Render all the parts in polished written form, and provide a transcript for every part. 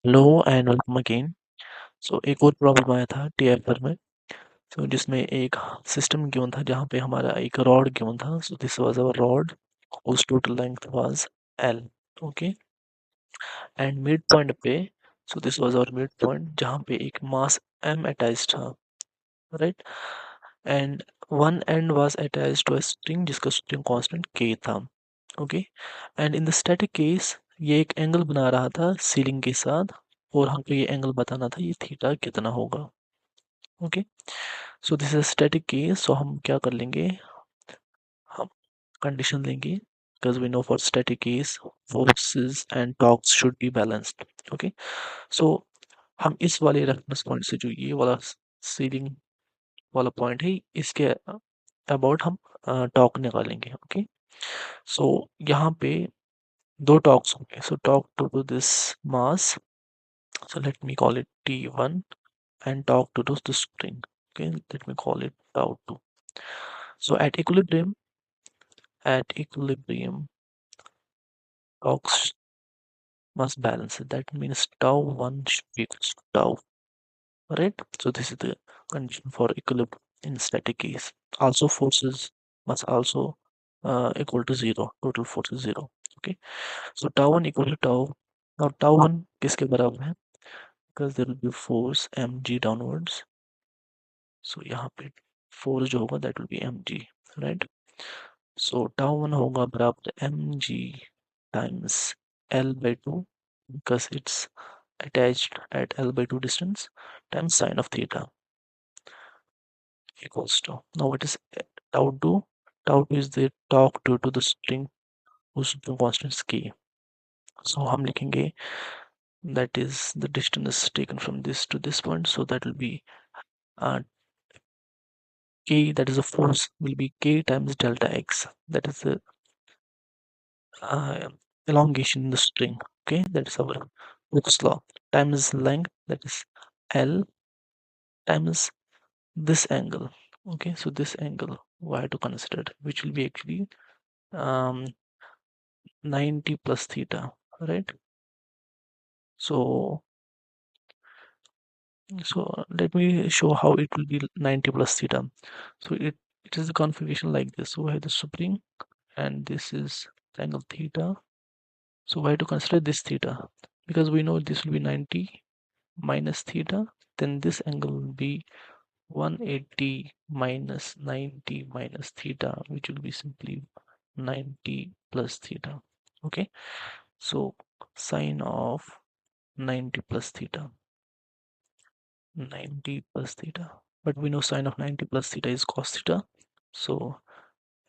Hello and welcome again. So एक और problem आया था टीएफआर में। जिसमें एक सिस्टम गिवन था जहाँ पे हमारा एक रॉड गिवन था। So this was our rod whose total length was L. Okay, and mid point पे, so this was our mid point जहाँ पे एक मास M अटैच था, right. And one end was attach to a string जिसका string constant K था। Okay, and in the static case ये एक angle बना रहा था सीलिंग के साथ, और हमको ये एंगल बताना था ये थीटा कितना होगा। Okay, so this is static case. सो हम क्या कर लेंगे, हम कंडीशन लेंगे, because we know for static case forces and torques should be balanced. Okay, so हम इस वाले रेफरेंस पॉइंट से जो ये वाला सीलिंग वाला पॉइंट है इसके अबाउट हम टॉर्क निकालेंगे। ओके, सो यहाँ पे दो टॉर्क्स होंगे। So torque to this mass, so let me call it T1, and torque to the spring. Okay, let me call it tau 2. So at equilibrium torques must balance it. That means tau 1 should be equals to tau, right? So this is the condition for equilibrium in static case. Also forces must also equal to zero. Total force is zero. Okay, so tau 1 equal to tau. Now tau 1 किसके बराबर है? Because there will be force mg downwards. So यहाँ पे force जो होगा that will be mg, right? So tau 1 होगा बराबर mg times L/2, because it's attached at L/2 distance, times sine of theta equals to, now what is tau 2? Tau 2 is the torque due to the string whose constant is k. So हम लिखेंगे that is the distance taken from this to this point, so that will be uh, k, that is the force, will be k times delta x, that is the uh, elongation in the string. Okay, that is our Hooke's law, times length, that is L, times this angle. Okay, so this angle we have to consider, which will be actually um, 90 plus theta, right? So let me show how it will be 90 plus theta. So it is the configuration like this. So we have the spring, and this is the angle theta. So we have to consider this theta, because we know this will be 90 minus theta, then this angle will be 180 minus 90 minus theta, which will be simply 90 plus theta. Okay, so sine of 90 plus theta, 90 plus theta, but we know sine of 90 plus theta is cos theta. So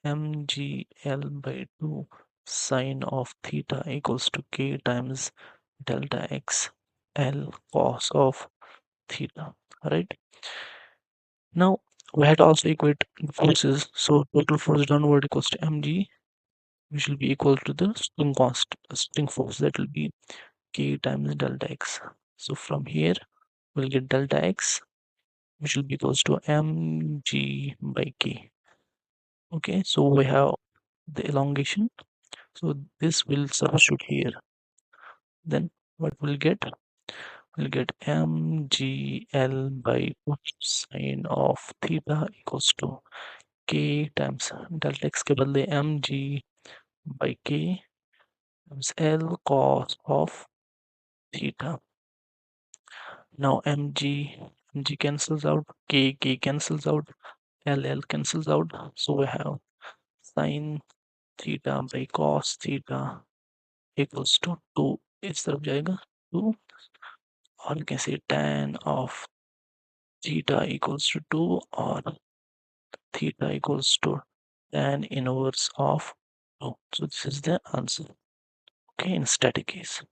mgl/2 sine of theta equals to k times delta x L cos of theta, right? Now we had to also equate the forces. So total force downward equals to mg, which will be equal to the string force, that will be k times delta x. So from here we'll get delta x, which will be equals to mg by k. Okay, so we have the elongation. So this will substitute here. Then what we'll get? We'll get mgl by sine of theta equals to k times delta x के बदले mg by k times L cos of theta. Now mg cancels out, k cancels out, L cancels out. So we have sine theta by cos theta equals to 2. इस तरफ जाएगा 2, और you can say tan of theta equals to 2, or theta equals to tan inverse of 2. So this is the answer. Okay, in static case.